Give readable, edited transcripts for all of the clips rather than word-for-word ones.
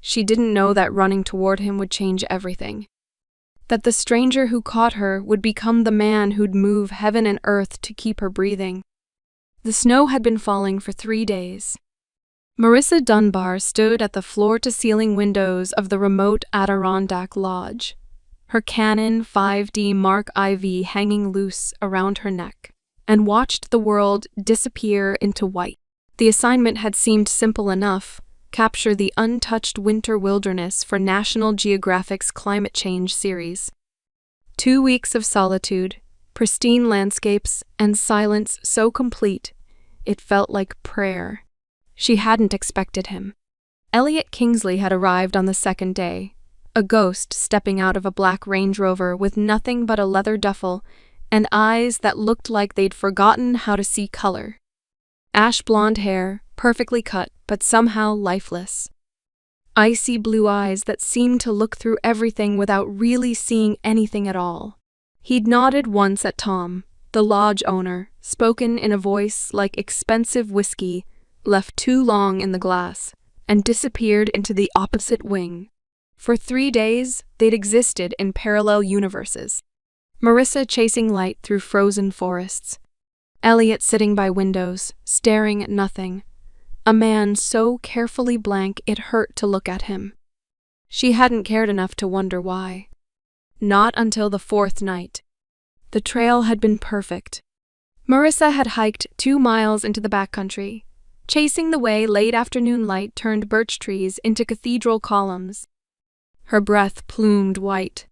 She didn't know that running toward him would change everything. That the stranger who caught her would become the man who'd move heaven and earth to keep her breathing. The snow had been falling for 3 days. Marissa Dunbar stood at the floor-to-ceiling windows of the remote Adirondack Lodge, her Canon 5D Mark IV hanging loose around her neck, and watched the world disappear into white. The assignment had seemed simple enough: capture the untouched winter wilderness for National Geographic's climate change series. 2 weeks of solitude, pristine landscapes, and silence so complete, it felt like prayer. She hadn't expected him. Elliot Kingsley had arrived on the second day, a ghost stepping out of a black Range Rover with nothing but a leather duffel and eyes that looked like they'd forgotten how to see color. Ash blonde hair, perfectly cut, but somehow lifeless. Icy blue eyes that seemed to look through everything without really seeing anything at all. He'd nodded once at Tom, the lodge owner, spoken in a voice like expensive whiskey, left too long in the glass, and disappeared into the opposite wing. For 3 days, they'd existed in parallel universes. Marissa chasing light through frozen forests. Elliot sitting by windows, staring at nothing. A man so carefully blank it hurt to look at him. She hadn't cared enough to wonder why. Not until the 4th night. The trail had been perfect. Marissa had hiked 2 miles into the backcountry, chasing the way late afternoon light turned birch trees into cathedral columns. Her breath plumed white.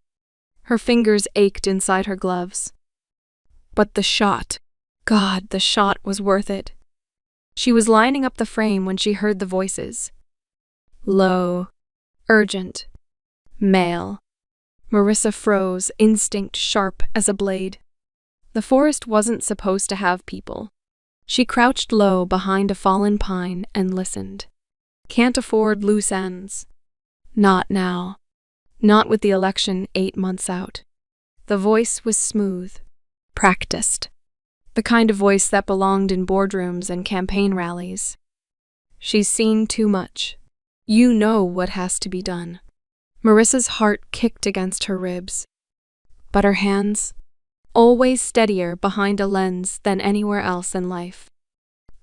Her fingers ached inside her gloves. But the shot, God, the shot was worth it. She was lining up the frame when she heard the voices. Low, urgent, male. Marissa froze, instinct sharp as a blade. The forest wasn't supposed to have people. She crouched low behind a fallen pine and listened. Can't afford loose ends. Not now. Not with the election 8 months out. The voice was smooth, practiced. The kind of voice that belonged in boardrooms and campaign rallies. She's seen too much. You know what has to be done. Marissa's heart kicked against her ribs. But her hands, always steadier behind a lens than anywhere else in life,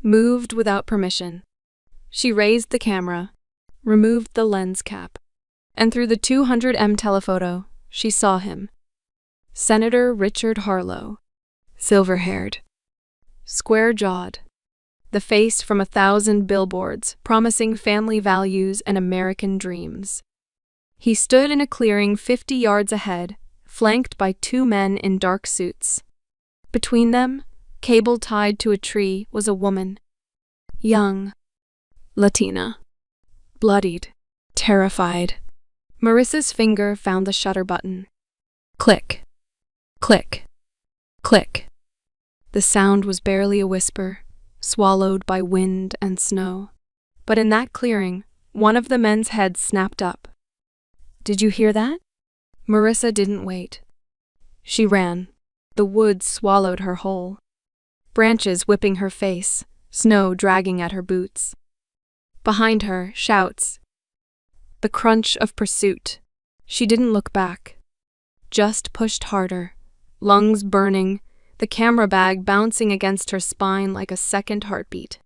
moved without permission. She raised the camera, removed the lens cap, and through the 200mm telephoto, she saw him. Senator Richard Harlow, silver-haired, square-jawed, the face from 1,000 billboards promising family values and American dreams. He stood in a clearing 50 yards ahead, flanked by 2 men in dark suits. Between them, cable tied to a tree, was a woman. Young, Latina, bloodied, terrified. Marissa's finger found the shutter button. Click, click, click. The sound was barely a whisper, swallowed by wind and snow. But in that clearing, one of the men's heads snapped up. Did you hear that? Marissa didn't wait. She ran. The woods swallowed her whole. Branches whipping her face, snow dragging at her boots. Behind her, shouts. The crunch of pursuit. She didn't look back. Just pushed harder, lungs burning, the camera bag bouncing against her spine like a second heartbeat.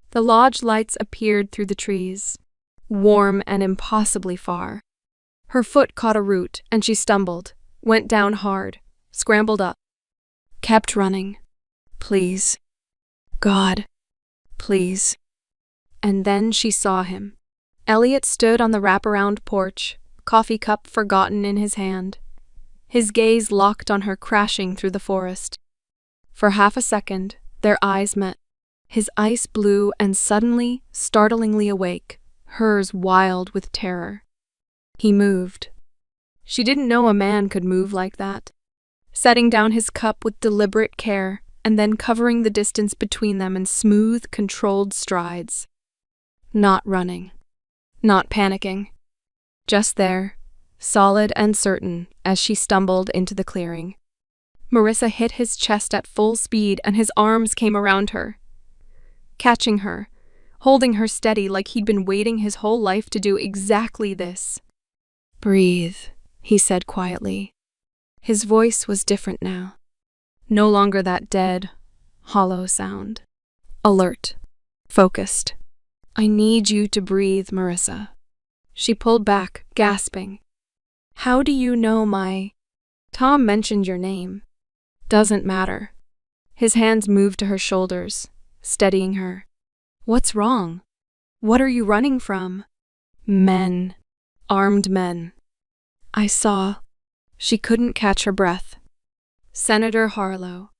The lodge lights appeared through the trees, warm and impossibly far. Her foot caught a root, and she stumbled, went down hard, scrambled up, kept running. Please. God. Please. And then she saw him. Elliot stood on the wraparound porch, coffee cup forgotten in his hand. His gaze locked on her, crashing through the forest. For half a second, their eyes met. His ice blue and suddenly, startlingly awake, hers wild with terror. He moved. She didn't know a man could move like that. Setting down his cup with deliberate care, and then covering the distance between them in smooth, controlled strides. Not running. Not panicking. Just there, solid and certain, as she stumbled into the clearing. Marissa hit his chest at full speed, and his arms came around her, catching her, holding her steady like he'd been waiting his whole life to do exactly this. "Breathe," he said quietly. His voice was different now. No longer that dead, hollow sound. Alert. Focused. "I need you to breathe, Marissa." She pulled back, gasping. "How do you know my—" "Tom mentioned your name." "Doesn't matter." His hands moved to her shoulders, steadying her. "What's wrong? What are you running from?" "Men. Armed men." "I saw—" She couldn't catch her breath. "Senator Harlow.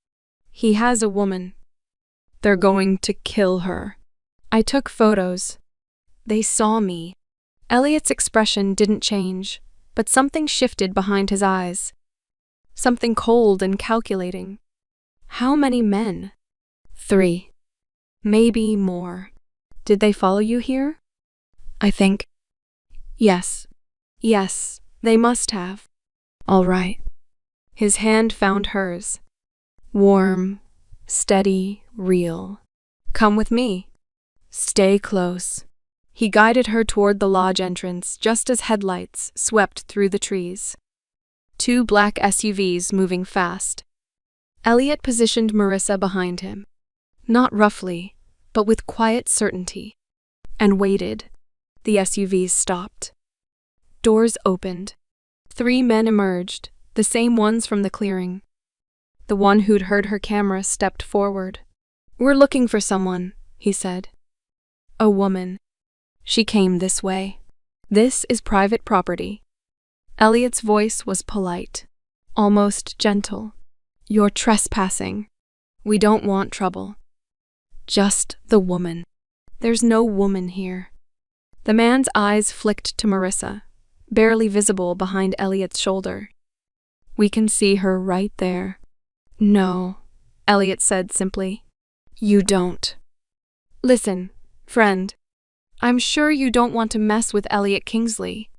He has a woman. They're going to kill her. I took photos. They saw me." Elliot's expression didn't change, but something shifted behind his eyes. Something cold and calculating. "How many men?" "3. Maybe more." "Did they follow you here?" "I think." "Yes. Yes, they must have." "All right." His hand found hers. Warm, steady, real. "Come with me." "Stay close." He guided her toward the lodge entrance just as headlights swept through the trees. 2 black SUVs moving fast. Elliot positioned Marissa behind him. Not roughly, but with quiet certainty. And waited. The SUVs stopped. Doors opened. 3 men emerged, the same ones from the clearing. The one who'd heard her camera stepped forward. "We're looking for someone," he said. "A woman. She came this way. This is private property." Elliot's voice was polite, almost gentle. "You're trespassing. We don't want trouble." "Just the woman." "There's no woman here." The man's eyes flicked to Marissa, barely visible behind Elliot's shoulder. "We can see her right there." "No," Elliot said simply. "You don't." "Listen, friend. I'm sure you don't want to mess with Elliot Kingsley."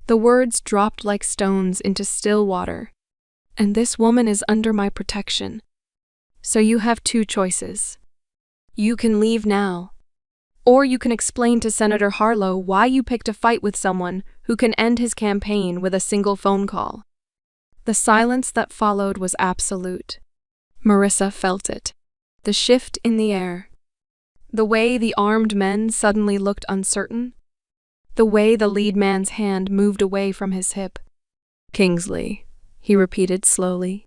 The words dropped like stones into still water. "And this woman is under my protection. So you have 2 choices. You can leave now. Or you can explain to Senator Harlow why you picked a fight with someone who can end his campaign with a single phone call." The silence that followed was absolute. Marissa felt it. The shift in the air. The way the armed men suddenly looked uncertain. The way the lead man's hand moved away from his hip. "Kingsley," he repeated slowly.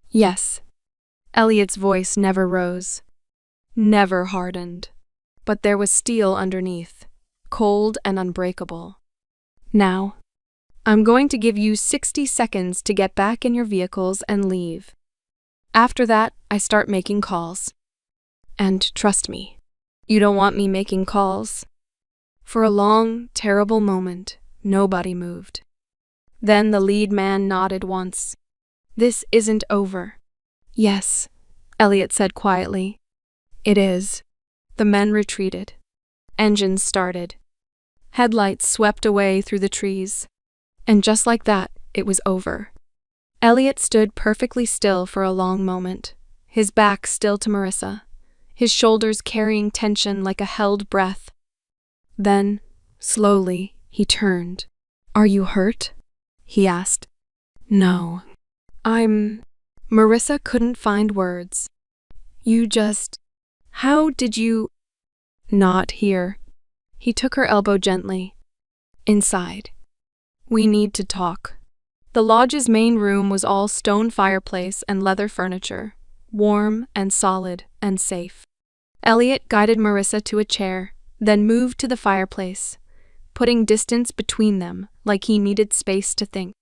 Yes." Elliot's voice never rose. Never hardened. But there was steel underneath, cold and unbreakable. "Now, I'm going to give you 60 seconds to get back in your vehicles and leave. After that, I start making calls. And trust me, you don't want me making calls." For a long, terrible moment, nobody moved. Then the lead man nodded once. "This isn't over." "Yes," Elliot said quietly. "It is." The men retreated. Engines started. Headlights swept away through the trees. And just like that, it was over. Elliot stood perfectly still for a long moment, his back still to Marissa, his shoulders carrying tension like a held breath. Then, slowly, he turned. "Are you hurt?" he asked. "No. Marissa couldn't find words. How did you—" "Not here." He took her elbow gently. "Inside. We need to talk." The lodge's main room was all stone fireplace and leather furniture, warm and solid and safe. Elliot guided Marissa to a chair, then moved to the fireplace, putting distance between them like he needed space to think.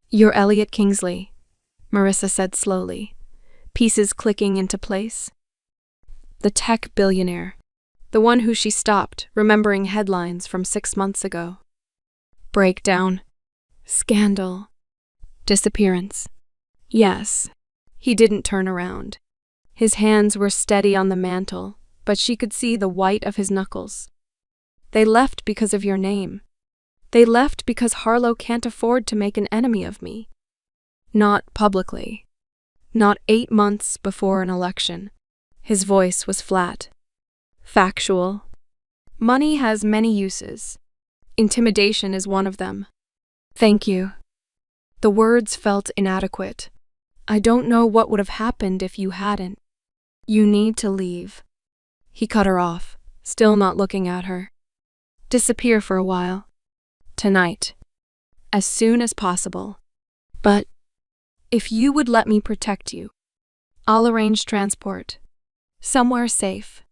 "You're Elliot Kingsley," Marissa said slowly, pieces clicking into place. "The tech billionaire, the one who she stopped, remembering headlines from 6 months ago. Breakdown. Scandal. Disappearance." "Yes." He didn't turn around. His hands were steady on the mantel, but she could see the white of his knuckles. "They left because of your name. They left because Harlow can't afford to make an enemy of me. Not publicly. Not 8 months before an election." His voice was flat. Factual. Money has many uses. Intimidation is one of them. Thank you. The words felt inadequate. I don't know what would have happened if you hadn't. You need to leave. He cut her off, still not looking at her. Disappear for a while. Tonight. As soon as possible. But if you would let me protect you, I'll arrange transport. Somewhere safe.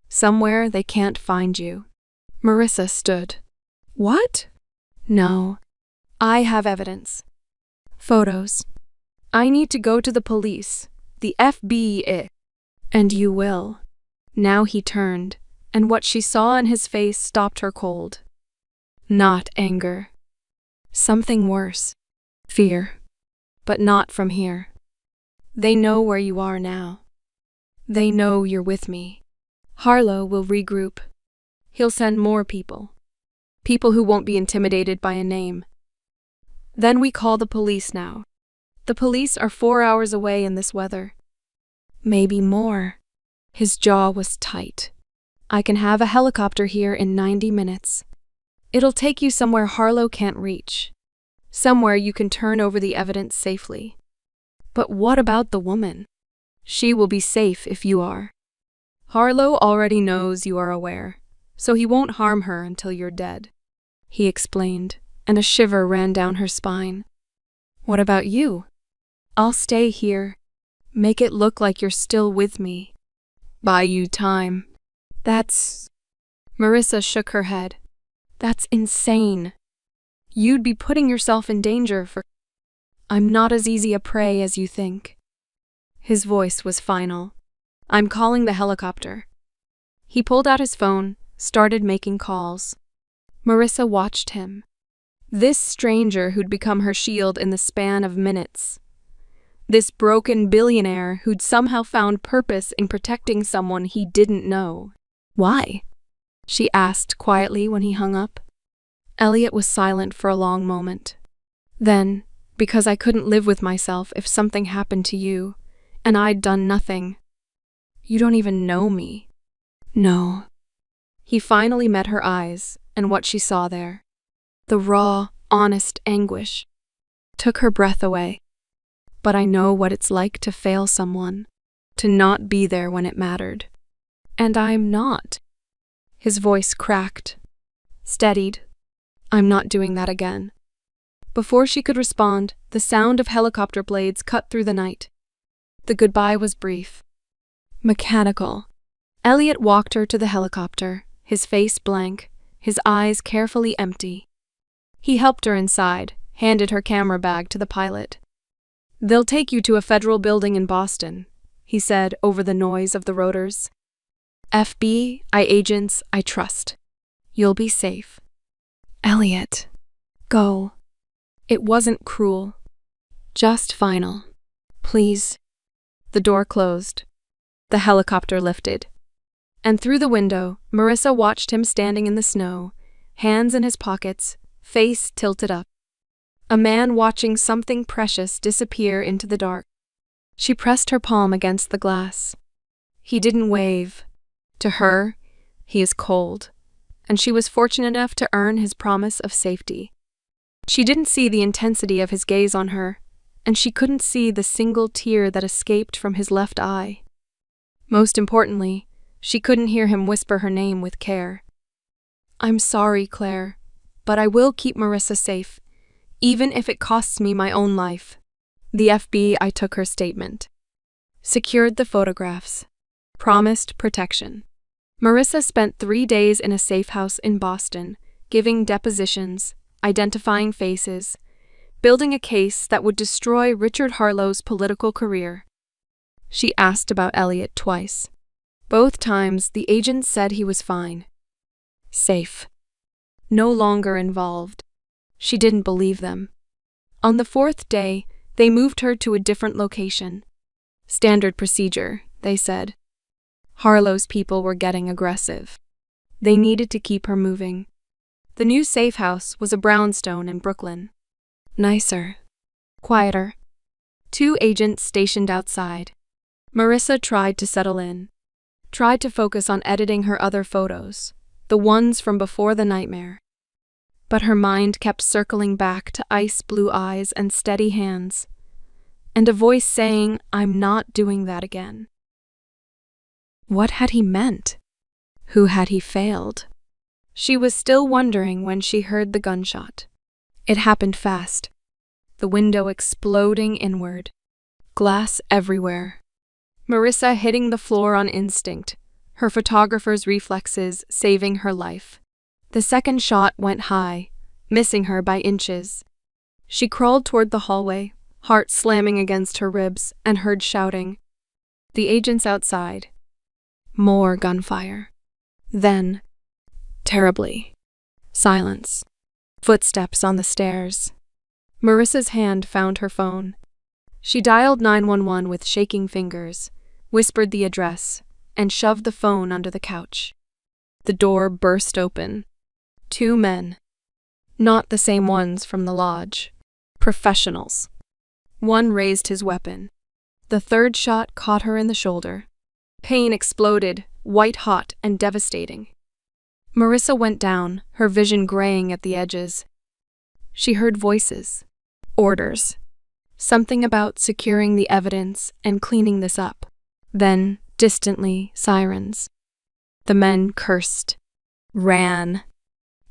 Somewhere they can't find you. Marissa stood. What? No. I have evidence. Photos. I need to go to the police, the FBI. And you will. Now he turned, and what she saw in his face stopped her cold. Not anger. Something worse. Fear. But not from here. They know where you are now. They know you're with me. Harlow will regroup. He'll send more people. People who won't be intimidated by a name. Then we call the police now. The police are 4 hours away in this weather. Maybe more. His jaw was tight. I can have a helicopter here in 90 minutes. It'll take you somewhere Harlow can't reach. Somewhere you can turn over the evidence safely. But what about the woman? She will be safe if you are. Harlow already knows you are aware, so he won't harm her until you're dead. He explained, and a shiver ran down her spine. What about you? I'll stay here. Make it look like you're still with me. Buy you time. That's... Marissa shook her head. That's insane. You'd be putting yourself in danger for... I'm not as easy a prey as you think. His voice was final. I'm calling the helicopter. He pulled out his phone, started making calls. Marissa watched him. This stranger who'd become her shield in the span of minutes. This broken billionaire who'd somehow found purpose in protecting someone he didn't know. Why? She asked quietly when he hung up. Elliot was silent for a long moment. Then, because I couldn't live with myself if something happened to you, and I'd done nothing. You don't even know me. No. He finally met her eyes and what she saw there. The raw, honest anguish. Took her breath away. But I know what it's like to fail someone, to not be there when it mattered. And I'm not. His voice cracked, steadied. I'm not doing that again. Before she could respond, the sound of helicopter blades cut through the night. The goodbye was brief. Mechanical. Elliot walked her to the helicopter, his face blank, his eyes carefully empty. He helped her inside, handed her camera bag to the pilot. They'll take you to a federal building in Boston, he said over the noise of the rotors. FBI agents I trust. You'll be safe. Elliot. Go. It wasn't cruel. Just final. Please. The door closed. The helicopter lifted. And through the window, Marissa watched him standing in the snow, hands in his pockets, face tilted up. A man watching something precious disappear into the dark. She pressed her palm against the glass. He didn't wave. To her, he is cold, and she was fortunate enough to earn his promise of safety. She didn't see the intensity of his gaze on her, and she couldn't see the single tear that escaped from his left eye. Most importantly, she couldn't hear him whisper her name with care. I'm sorry, Claire, but I will keep Marissa safe, even if it costs me my own life. The FBI took her statement. Secured the photographs. Promised protection. Marissa spent 3 days in a safe house in Boston, giving depositions, identifying faces, building a case that would destroy Richard Harlow's political career. She asked about Elliot twice. Both times, the agents said he was fine. Safe. No longer involved. She didn't believe them. On the 4th day, they moved her to a different location. Standard procedure, they said. Harlow's people were getting aggressive. They needed to keep her moving. The new safe house was a brownstone in Brooklyn. Nicer. Quieter. 2 agents stationed outside. Marissa tried to settle in. tried to focus on editing her other photos, the ones from before the nightmare. But her mind kept circling back to ice blue eyes and steady hands, and a voice saying, "I'm not doing that again." What had he meant? Who had he failed? She was still wondering when she heard the gunshot. It happened fast, the window exploding inward, glass everywhere. Marissa hitting the floor on instinct, her photographer's reflexes saving her life. The second shot went high, missing her by inches. She crawled toward the hallway, heart slamming against her ribs, and heard shouting. The agents outside. More gunfire. Then, terribly, silence. Footsteps on the stairs. Marissa's hand found her phone. She dialed 911 with shaking fingers, whispered the address, and shoved the phone under the couch. The door burst open. 2 men. Not the same ones from the lodge. Professionals. One raised his weapon. The third shot caught her in the shoulder. Pain exploded, white-hot and devastating. Marissa went down, her vision graying at the edges. She heard voices. Orders. Something about securing the evidence and cleaning this up. Then, distantly, sirens. The men cursed. Ran.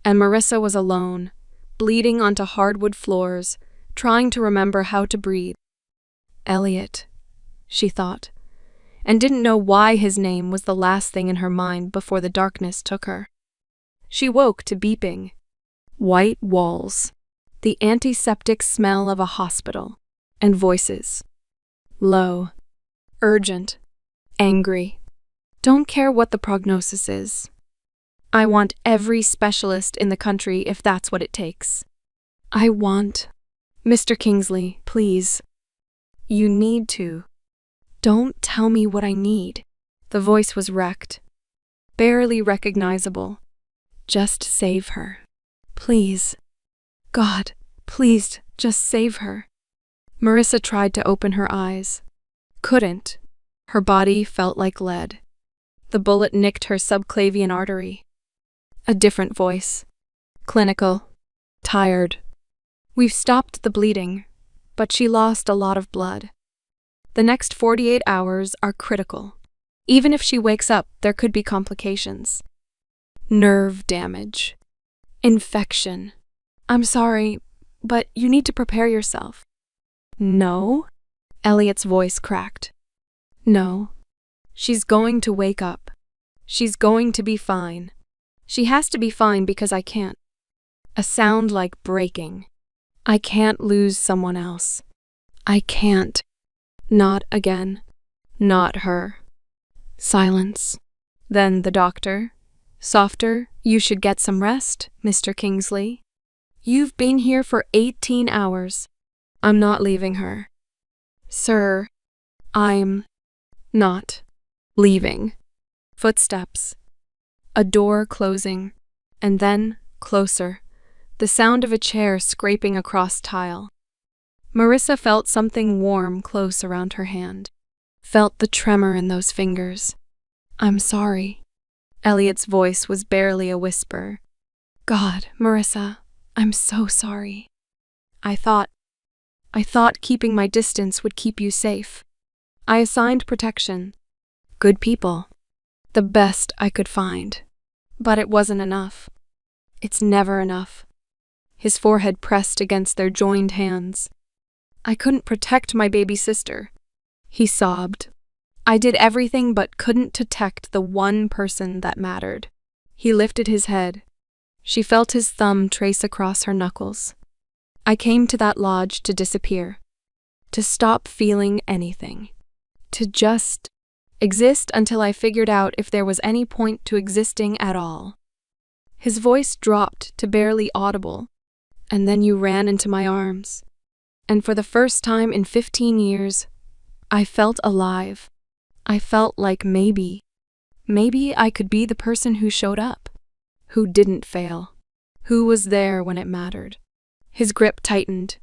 And Marissa was alone, bleeding onto hardwood floors, trying to remember how to breathe. Elliot, she thought, and didn't know why his name was the last thing in her mind before the darkness took her. She woke to beeping. White walls, the antiseptic smell of a hospital, and voices. Low, urgent, angry. Don't care what the prognosis is. I want every specialist in the country if that's what it takes. I want... Mr. Kingsley, please. You need to. Don't tell me what I need. The voice was wrecked, barely recognizable. Just save her. Please. God, please, just save her. Marissa tried to open her eyes. Couldn't. Her body felt like lead. The bullet nicked her subclavian artery. A different voice. Clinical. Tired. We've stopped the bleeding, but she lost a lot of blood. The next 48 hours are critical. Even if she wakes up, there could be complications. Nerve damage. Infection. I'm sorry, but you need to prepare yourself. No? Elliot's voice cracked. No. She's going to wake up. She's going to be fine. She has to be fine because I can't. A sound like breaking. I can't lose someone else. I can't. Not again. Not her. Silence. Then the doctor. Softer, you should get some rest, Mr. Kingsley. You've been here for 18 hours. I'm not leaving her. Sir, I'm not leaving. Footsteps. A door closing, and then closer. The sound of a chair scraping across tile. Marissa felt something warm close around her hand. Felt the tremor in those fingers. I'm sorry. Elliot's voice was barely a whisper. God, Marissa, I'm so sorry. I thought keeping my distance would keep you safe. I assigned protection. Good people. The best I could find. But it wasn't enough. It's never enough. His forehead pressed against their joined hands. I couldn't protect my baby sister. He sobbed. I did everything but couldn't protect the one person that mattered. He lifted his head. She felt his thumb trace across her knuckles. I came to that lodge to disappear. To stop feeling anything. To just exist until I figured out if there was any point to existing at all. His voice dropped to barely audible, and then you ran into my arms. And for the first time in 15 years, I felt alive. I felt like maybe I could be the person who showed up, who didn't fail, who was there when it mattered. His grip tightened.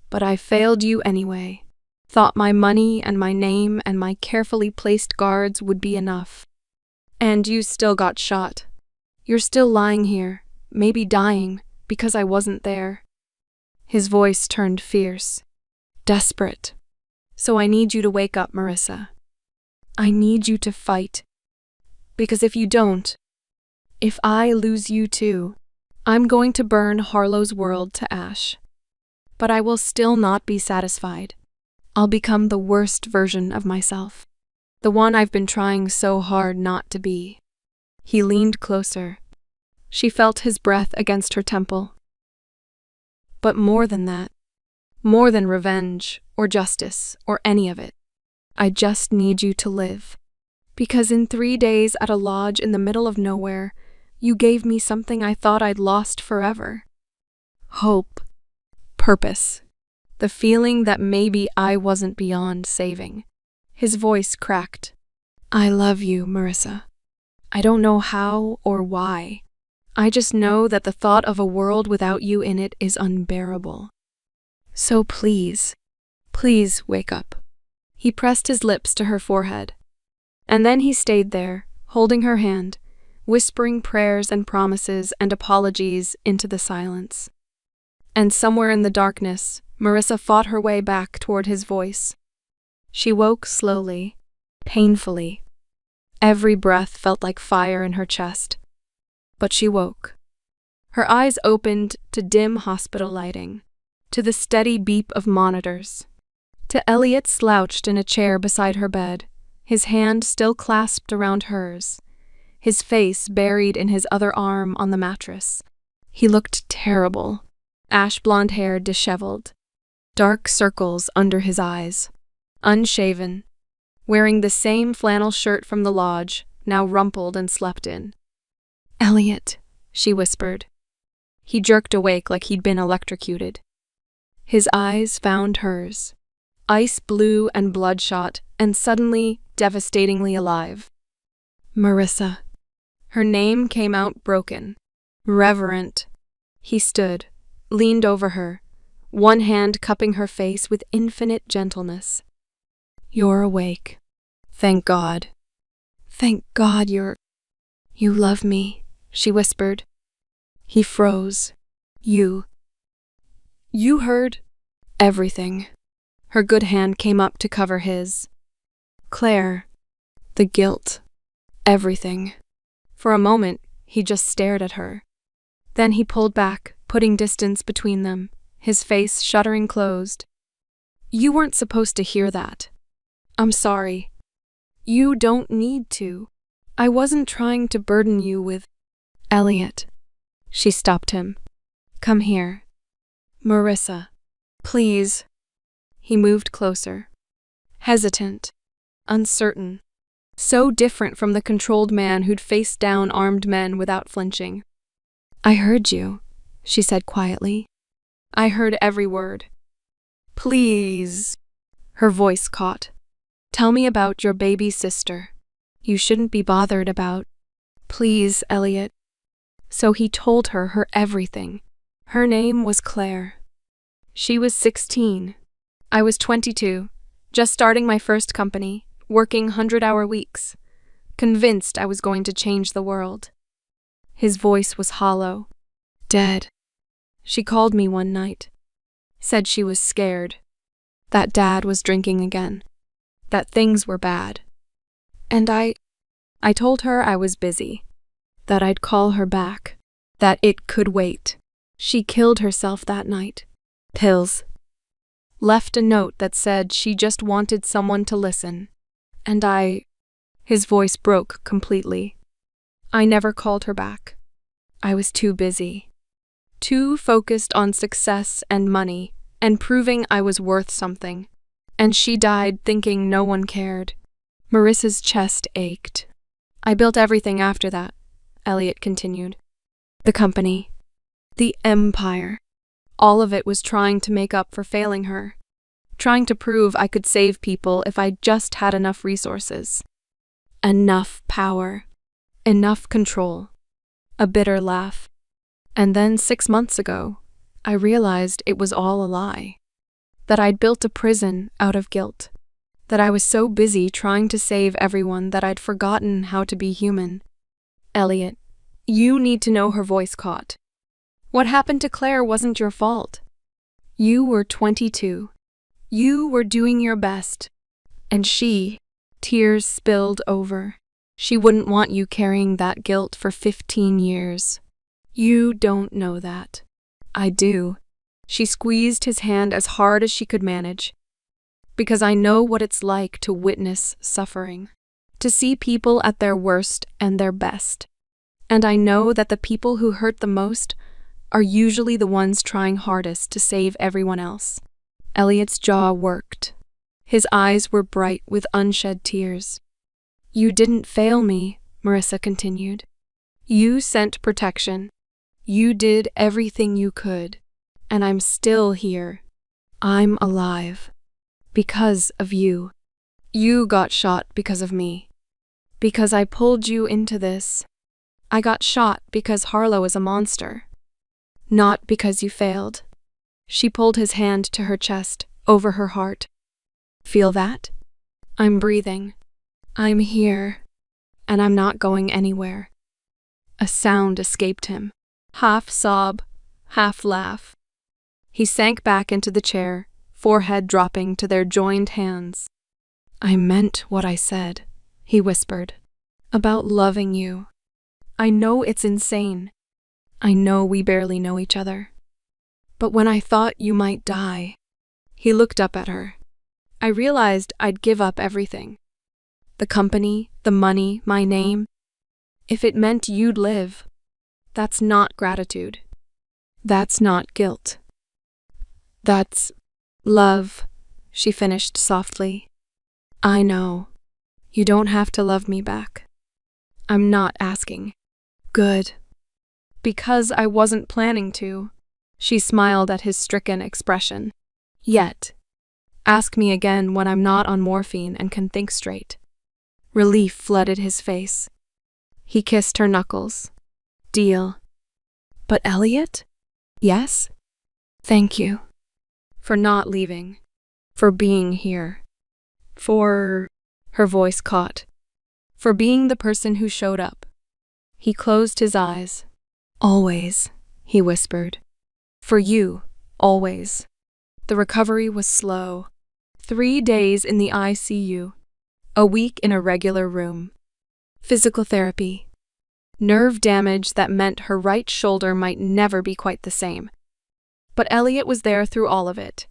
But I failed you anyway. Thought my money and my name and my carefully placed guards would be enough. And you still got shot. You're still lying here, maybe dying, because I wasn't there. His voice turned fierce, desperate. So I need you to wake up, Marissa. I need you to fight. Because if you don't, if I lose you too, I'm going to burn Harlow's world to ash. But I will still not be satisfied. I'll become the worst version of myself. The one I've been trying so hard not to be. He leaned closer. She felt his breath against her temple. But more than that, more than revenge or justice or any of it, I just need you to live. Because in 3 days at a lodge in the middle of nowhere, you gave me something I thought I'd lost forever. Hope. Purpose. The feeling that maybe I wasn't beyond saving. His voice cracked. I love you, Marissa. I don't know how or why. I just know that the thought of a world without you in it is unbearable. So please, please wake up. He pressed his lips to her forehead. And then he stayed there, holding her hand, whispering prayers and promises and apologies into the silence. And somewhere in the darkness, Marissa fought her way back toward his voice. She woke slowly, painfully. Every breath felt like fire in her chest. But she woke. Her eyes opened to dim hospital lighting, to the steady beep of monitors, to Elliot slouched in a chair beside her bed, his hand still clasped around hers, his face buried in his other arm on the mattress. He looked terrible, ash-blonde hair disheveled, dark circles under his eyes, unshaven, wearing the same flannel shirt from the lodge, now rumpled and slept in. Elliot, she whispered. He jerked awake like he'd been electrocuted. His eyes found hers, ice blue and bloodshot, and suddenly, devastatingly alive. Marissa. Her name came out broken, reverent. He stood, leaned over her, one hand cupping her face with infinite gentleness. You're awake. Thank God. Thank God you love me, she whispered. He froze. You heard everything. Her good hand came up to cover his. Claire, the guilt, everything. For a moment, he just stared at her. Then he pulled back, putting distance between them, his face shuddering closed. You weren't supposed to hear that. I'm sorry. You don't need to. I wasn't trying to burden you with... Elliot. She stopped him. Come here. Marissa. Please. He moved closer. Hesitant. Uncertain. So different from the controlled man who'd faced down armed men without flinching. I heard you, she said quietly. I heard every word. Please. Her voice caught. Tell me about your baby sister. You shouldn't be bothered about. Please, Elliot. So he told her everything. Her name was Claire. She was 16. I was 22, just starting my first company, working 100-hour weeks, convinced I was going to change the world. His voice was hollow. Dead. She called me one night. Said she was scared. That Dad was drinking again. That things were bad. And I told her I was busy. That I'd call her back. That it could wait. She killed herself that night. Pills. Left a note that said she just wanted someone to listen. And his voice broke completely. I never called her back. I was too busy. Too focused on success and money and proving I was worth something. And she died thinking no one cared. Marissa's chest ached. I built everything after that, Elliot continued. The company. The empire. All of it was trying to make up for failing her. Trying to prove I could save people if I just had enough resources. Enough power. Enough control. A bitter laugh. And then 6 months ago, I realized it was all a lie. That I'd built a prison out of guilt. That I was so busy trying to save everyone that I'd forgotten how to be human. Elliot, you need to know, her voice caught. What happened to Claire wasn't your fault. You were 22. You were doing your best. And tears spilled over. She wouldn't want you carrying that guilt for 15 years. You don't know that. I do. She squeezed his hand as hard as she could manage. Because I know what it's like to witness suffering, to see people at their worst and their best. And I know that the people who hurt the most are usually the ones trying hardest to save everyone else. Elliot's jaw worked. His eyes were bright with unshed tears. You didn't fail me, Marissa continued. You sent protection. You did everything you could. And I'm still here. I'm alive. Because of you. You got shot because of me. Because I pulled you into this. I got shot because Harlow is a monster. Not because you failed. She pulled his hand to her chest, over her heart. Feel that? I'm breathing. I'm here. And I'm not going anywhere. A sound escaped him. Half sob, half laugh. He sank back into the chair, forehead dropping to their joined hands. I meant what I said, he whispered. About loving you. I know it's insane. I know we barely know each other. But when I thought you might die, he looked up at her. I realized I'd give up everything. The company, the money, my name. If it meant you'd live, that's not gratitude. That's not guilt. That's love, she finished softly. I know. You don't have to love me back. I'm not asking. Good. Because I wasn't planning to. She smiled at his stricken expression. Yet. Ask me again when I'm not on morphine and can think straight. Relief flooded his face. He kissed her knuckles. Deal. But Elliot? Yes? Thank you. For not leaving. For being here. For... Her voice caught. For being the person who showed up. He closed his eyes. Always, he whispered. For you, always. The recovery was slow. 3 days in the ICU. A week in a regular room. Physical therapy. Nerve damage that meant her right shoulder might never be quite the same. But Elliot was there through all of it.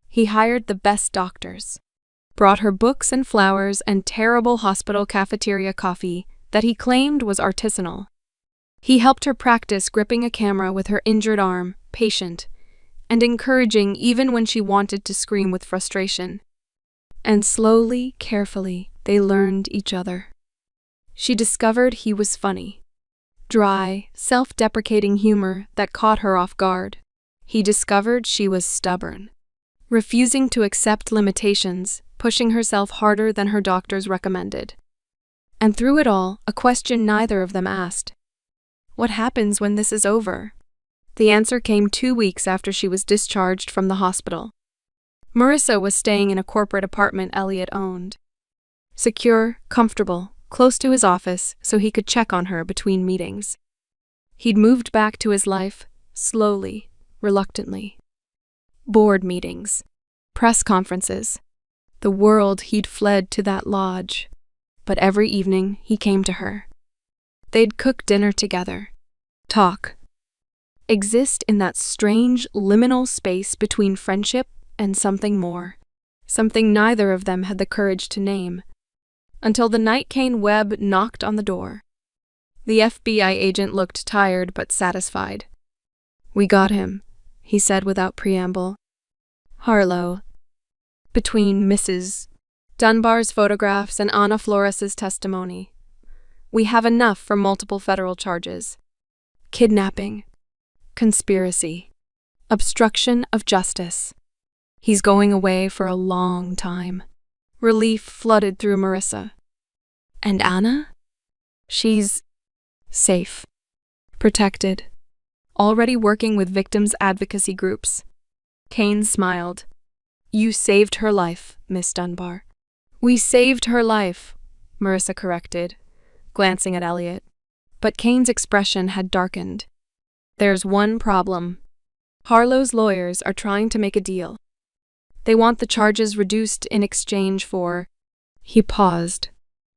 He hired the best doctors. Brought her books and flowers and terrible hospital cafeteria coffee that he claimed was artisanal. He helped her practice gripping a camera with her injured arm, patient, and encouraging even when she wanted to scream with frustration. And slowly, carefully, they learned each other. She discovered he was funny. Dry, self-deprecating humor that caught her off guard. He discovered she was stubborn. Refusing to accept limitations, pushing herself harder than her doctors recommended. And through it all, a question neither of them asked. What happens when this is over? The answer came 2 weeks after she was discharged from the hospital. Marissa was staying in a corporate apartment Elliot owned. Secure, comfortable, close to his office so he could check on her between meetings. He'd moved back to his life, slowly, reluctantly. Board meetings, press conferences. The world he'd fled to that lodge. But every evening he came to her. They'd cook dinner together. Talk. Exist in that strange liminal space between friendship and something more. Something neither of them had the courage to name. Until the night Kane Webb knocked on the door. The FBI agent looked tired but satisfied. We got him, he said without preamble. Harlow. Between Mrs. Dunbar's photographs and Ana Flores's testimony. We have enough for multiple federal charges. Kidnapping. Conspiracy. Obstruction of justice. He's going away for a long time. Relief flooded through Marissa. And Ana? She's safe. Protected. Already working with victims' advocacy groups. Kane smiled. You saved her life, Miss Dunbar. We saved her life, Marissa corrected, glancing at Elliot. But Kane's expression had darkened. There's one problem. Harlow's lawyers are trying to make a deal. They want the charges reduced in exchange for… He paused.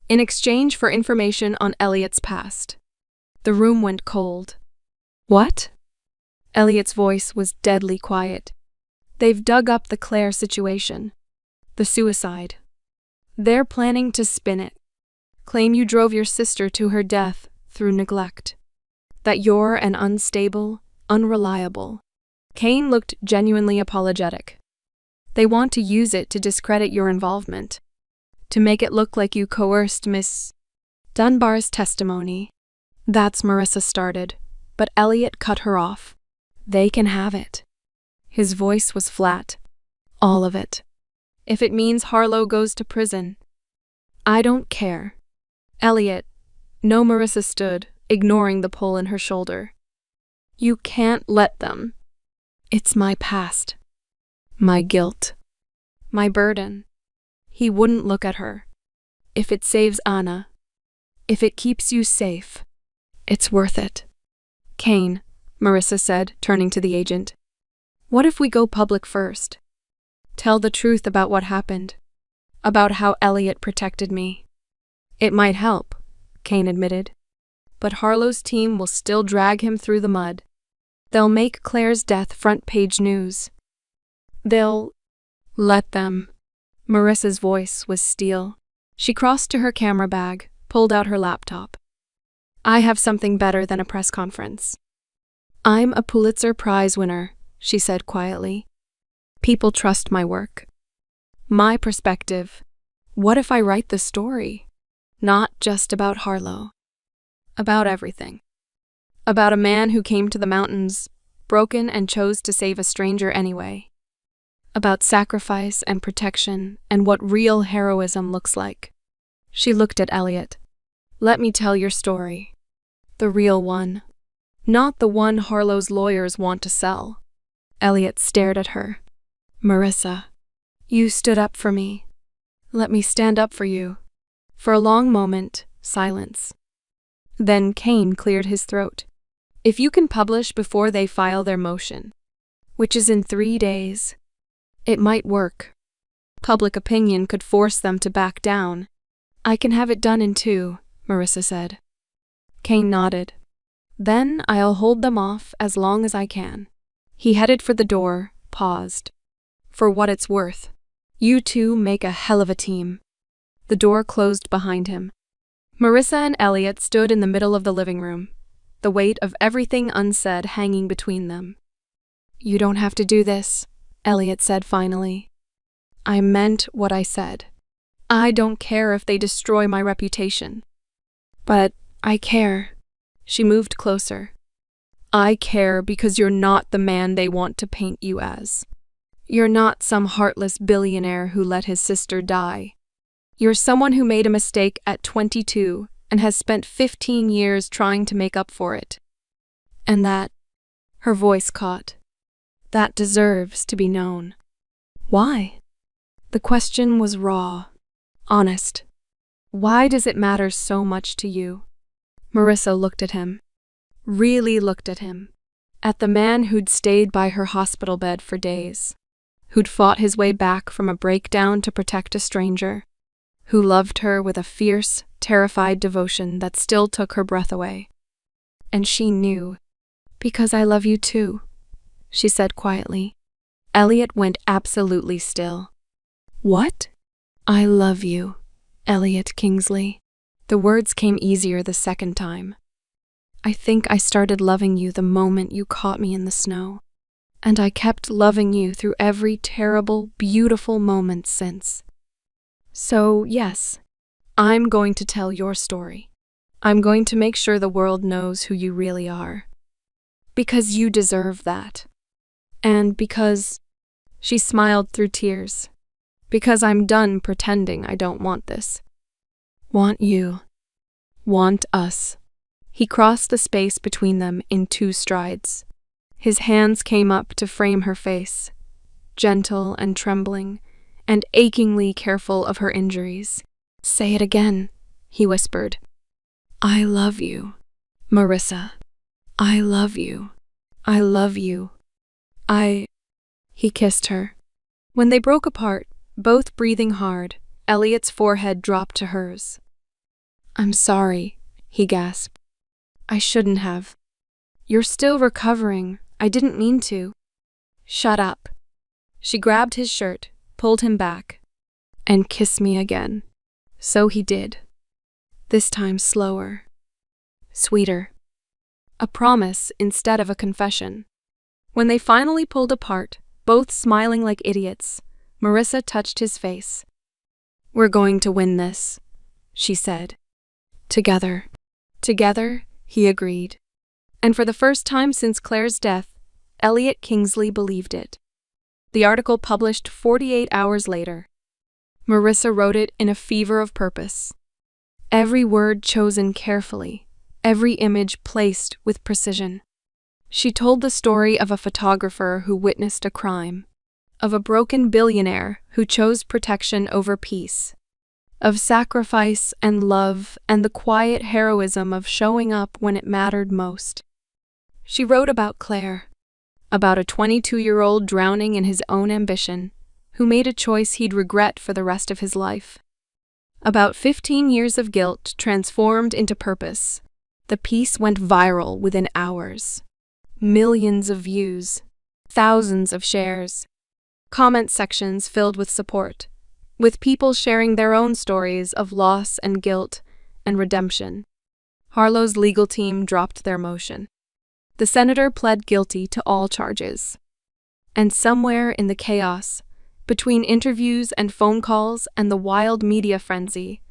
In exchange for information on Elliot's past. The room went cold. What? Elliot's voice was deadly quiet. They've dug up the Claire situation. The suicide. They're planning to spin it. Claim you drove your sister to her death through neglect. That you're an unstable, unreliable. Kane looked genuinely apologetic. They want to use it to discredit your involvement. To make it look like you coerced Miss Dunbar's testimony. That's Marissa started, but Elliot cut her off. They can have it. His voice was flat. All of it. If it means Harlow goes to prison. I don't care. Elliot. No, Marissa stood, ignoring the pull in her shoulder. You can't let them. It's my past. My guilt. My burden. He wouldn't look at her. If it saves Anna. If it keeps you safe. It's worth it. Kane, Marissa said, turning to the agent. What if we go public first? Tell the truth about what happened. About how Elliot protected me. It might help, Kane admitted. But Harlow's team will still drag him through the mud. They'll make Claire's death front-page news. They'll… Let them. Marissa's voice was steel. She crossed to her camera bag, pulled out her laptop. I have something better than a press conference. I'm a Pulitzer Prize winner, she said quietly. People trust my work. My perspective. What if I write the story? Not just about Harlow. About everything. About a man who came to the mountains, broken and chose to save a stranger anyway. About sacrifice and protection and what real heroism looks like. She looked at Elliot. Let me tell your story. The real one. Not the one Harlow's lawyers want to sell. Elliot stared at her. Marissa, you stood up for me. Let me stand up for you. For a long moment, silence. Then Kane cleared his throat. If you can publish before they file their motion, which is in 3 days, it might work. Public opinion could force them to back down. I can have it done in 2, Marissa said. Kane nodded. Then I'll hold them off as long as I can. He headed for the door, paused. For what it's worth, you two make a hell of a team. The door closed behind him. Marissa and Elliot stood in the middle of the living room, the weight of everything unsaid hanging between them. You don't have to do this, Elliot said finally. I meant what I said. I don't care if they destroy my reputation. But I care. She moved closer. I care because you're not the man they want to paint you as. You're not some heartless billionaire who let his sister die. You're someone who made a mistake at 22 and has spent 15 years trying to make up for it. And that, her voice caught, that deserves to be known. Why? The question was raw, honest. Why does it matter so much to you? Marissa looked at him. Really looked at him. At the man who'd stayed by her hospital bed for days. Who'd fought his way back from a breakdown to protect a stranger. Who loved her with a fierce, terrified devotion that still took her breath away. And she knew. Because I love you too, she said quietly. Elliot went absolutely still. What? I love you, Elliot Kingsley. The words came easier the second time. I think I started loving you the moment you caught me in the snow. And I kept loving you through every terrible, beautiful moment since. So, yes, I'm going to tell your story. I'm going to make sure the world knows who you really are. Because you deserve that. And because… She smiled through tears. Because I'm done pretending I don't want this. Want you. Want us. He crossed the space between them in 2 strides. His hands came up to frame her face, gentle and trembling, and achingly careful of her injuries. "Say it again," he whispered. "I love you, Marissa. I love you. I love you. He kissed her. When they broke apart, both breathing hard, Elliot's forehead dropped to hers. "I'm sorry," he gasped. "I shouldn't have. You're still recovering. I didn't mean to." "Shut up." She grabbed his shirt, pulled him back. "And kiss me again." So he did. This time slower. Sweeter. A promise instead of a confession. When they finally pulled apart, both smiling like idiots, Marissa touched his face. "We're going to win this," she said. "Together." "Together," he agreed. And for the first time since Claire's death, Elliot Kingsley believed it. The article published 48 hours later. Marissa wrote it in a fever of purpose. Every word chosen carefully, every image placed with precision. She told the story of a photographer who witnessed a crime, of a broken billionaire who chose protection over peace, of sacrifice and love and the quiet heroism of showing up when it mattered most. She wrote about Claire, about a 22-year-old drowning in his own ambition, who made a choice he'd regret for the rest of his life. About 15 years of guilt transformed into purpose. The piece went viral within hours. Millions of views, thousands of shares, comment sections filled with support, with people sharing their own stories of loss and guilt and redemption. Harlow's legal team dropped their motion. The senator pled guilty to all charges. And somewhere in the chaos, between interviews and phone calls and the wild media frenzy,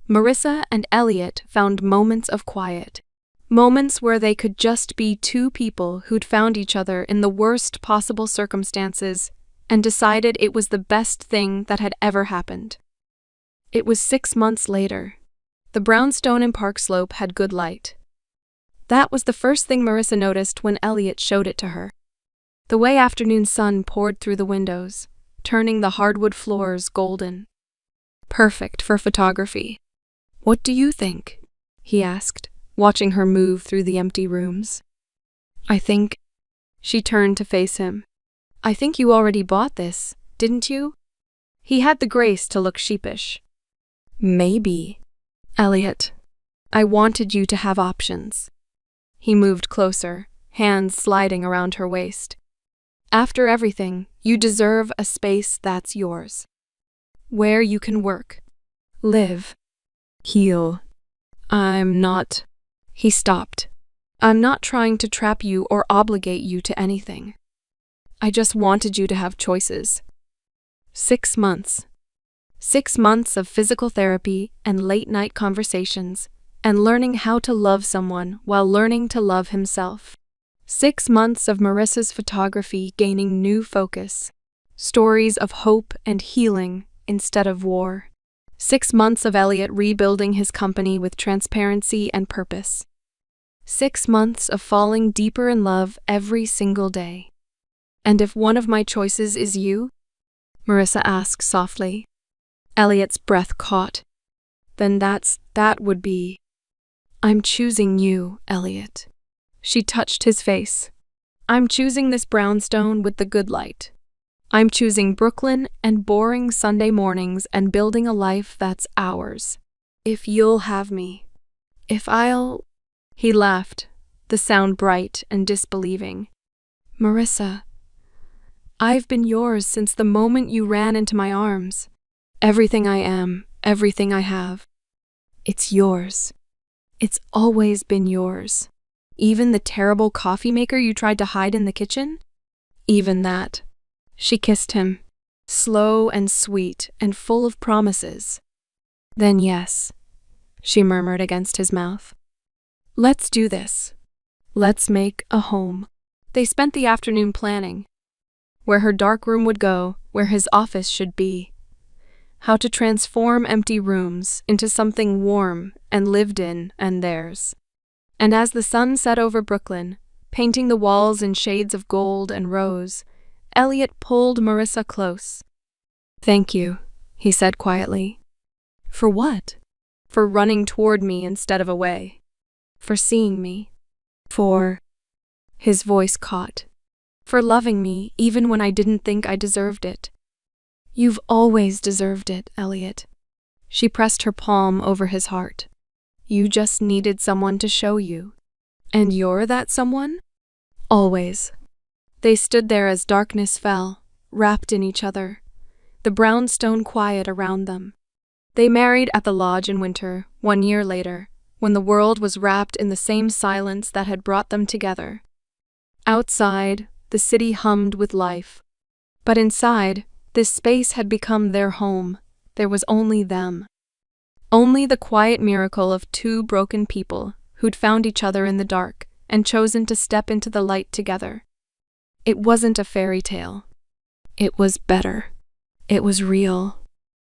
Marissa and Elliot found moments of quiet. Moments where they could just be two people who'd found each other in the worst possible circumstances and decided it was the best thing that had ever happened. It was 6 months later. The brownstone in Park Slope had good light. That was the first thing Marissa noticed when Elliot showed it to her. The way afternoon sun poured through the windows, turning the hardwood floors golden. Perfect for photography. "What do you think?" he asked, watching her move through the empty rooms. "I think..." She turned to face him. "I think you already bought this, didn't you?" He had the grace to look sheepish. "Maybe." "Elliot, I wanted you to have options." He moved closer, hands sliding around her waist. "After everything, you deserve a space that's yours. Where you can work, live, heal. I'm not..." He stopped. "I'm not trying to trap you or obligate you to anything. I just wanted you to have choices." 6 months. 6 months of physical therapy and late-night conversations, and learning how to love someone while learning to love himself. 6 months of Marissa's photography gaining new focus. Stories of hope and healing instead of war. 6 months of Elliot rebuilding his company with transparency and purpose. 6 months of falling deeper in love every single day. "And if one of my choices is you?" Marissa asked softly. Elliot's breath caught. "Then that would be..." "I'm choosing you, Elliot." She touched his face. "I'm choosing this brownstone with the good light. I'm choosing Brooklyn and boring Sunday mornings and building a life that's ours. If you'll have me. If I'll..." He laughed, the sound bright and disbelieving. "Marissa, I've been yours since the moment you ran into my arms. Everything I am, everything I have. It's yours. It's always been yours. Even the terrible coffee maker you tried to hide in the kitchen? Even that." She kissed him, slow and sweet and full of promises. "Then yes," she murmured against his mouth. "Let's do this. Let's make a home." They spent the afternoon planning. Where her dark room would go, where his office should be. How to transform empty rooms into something warm and lived in and theirs. And as the sun set over Brooklyn, painting the walls in shades of gold and rose, Elliot pulled Marissa close. Thank you, he said quietly. For what? For running toward me instead of away. For seeing me. For... His voice caught. For loving me even when I didn't think I deserved it. You've always deserved it, Elliot. She pressed her palm over his heart. You just needed someone to show you. And you're that someone? Always. They stood there as darkness fell, wrapped in each other, the brownstone quiet around them. They married at the lodge in winter, 1 year later, when the world was wrapped in the same silence that had brought them together. Outside, the city hummed with life. But inside, this space had become their home. There was only them. Only the quiet miracle of two broken people who'd found each other in the dark and chosen to step into the light together. It wasn't a fairy tale. It was better. It was real.